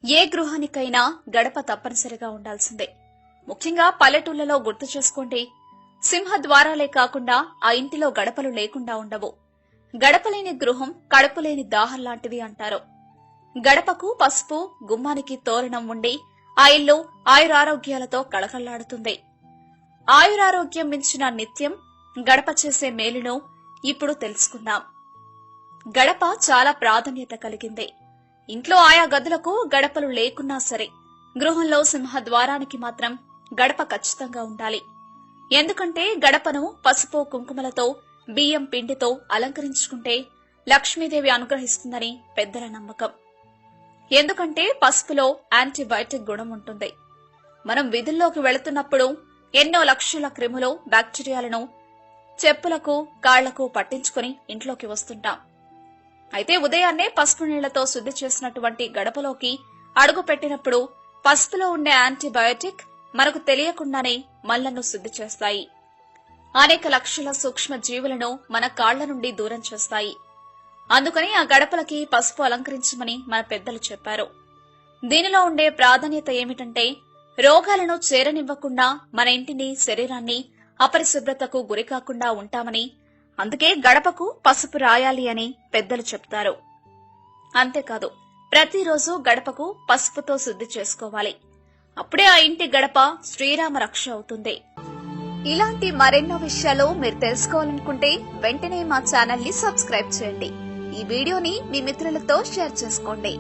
ఏ గృహానికైనా గడప తప్పనిసరిగా ఉండాల్సిందే. ముఖ్యంగా పల్లెటూళ్లలో గుర్తు చేసుకోండి. సింహద్వారాలే కాకుండా ఆ ఇంటిలో గడపలు లేకుండా ఉండవు. గడపలేని గృహం కడుపులేని దాహం లాంటిది అంటారు. గడపకు పసుపు, గుమ్మానికి తోరణం ఉండి ఆ ఇల్లు ఆయురారోగ్యాలతో కళకళ్లాడుతుంది. ఆయురారోగ్యం మించిన నిత్యం గడప చేసే మేలును ఇప్పుడు తెలుసుకుందాం. గడప చాలా ప్రాధాన్యత కలిగింది. ఇంట్లో ఆయా గదులకు గడపలు లేకున్నా సరే, గృహంలో సింహద్వారానికి మాత్రం గడప ఖచ్చితంగా ఉండాలి. ఎందుకంటే గడపను పసుపు కుంకుమలతో, బియ్యం పిండితో అలంకరించుకుంటే లక్ష్మీదేవి అనుగ్రహిస్తుందని పెద్దల నమ్మకం. ఎందుకంటే పసుపులో యాంటీబయాటిక్ గుణం ఉంటుంది. మనం విధుల్లోకి వెళుతున్నప్పుడు ఎన్నో లక్షల క్రిములు, బ్యాక్టీరియాలను చెప్పులకు, కాళ్లకు పట్టించుకుని ఇంట్లోకి వస్తుంటాం. అయితే ఉదయాన్నే పసుపు నీళ్లతో శుద్ధి చేసినటువంటి గడపలోకి అడుగు పెట్టినప్పుడు పసుపులో ఉండే యాంటీబయాటిక్ మనకు తెలియకుండానే మళ్లను శుద్ధి చేస్తాయి. అనేక లక్షల సూక్ష్మ జీవులను మన కాళ్ల నుండి దూరం చేస్తాయి. అందుకని ఆ గడపలకి పసుపు అలంకరించమని మన పెద్దలు చెప్పారు. దీనిలో ఉండే ప్రాధాన్యత ఏమిటంటే రోగాలను చేరనివ్వకుండా మన ఇంటిని, శరీరాన్ని అపరిశుభ్రతకు గురికాకుండా ఉంటామని, అందుకే గడపకు పసుపు రాయాలి అని పెద్దలు చెప్తారు. అంతేకాదు, ప్రతిరోజు గడపకు పసుపుతో శుద్ధి చేసుకోవాలి. అప్పుడే ఆ ఇంటి గడప శ్రీరామ రక్ష అవుతుంది. ఇలాంటి మరెన్నో విషయాలు మీరు తెలుసుకోవాలనుకుంటే వెంటనే మా ఛానల్ ని సబ్స్క్రైబ్ చేయండి. ఈ వీడియోని మీ మిత్రులతో షేర్ చేసుకోండి.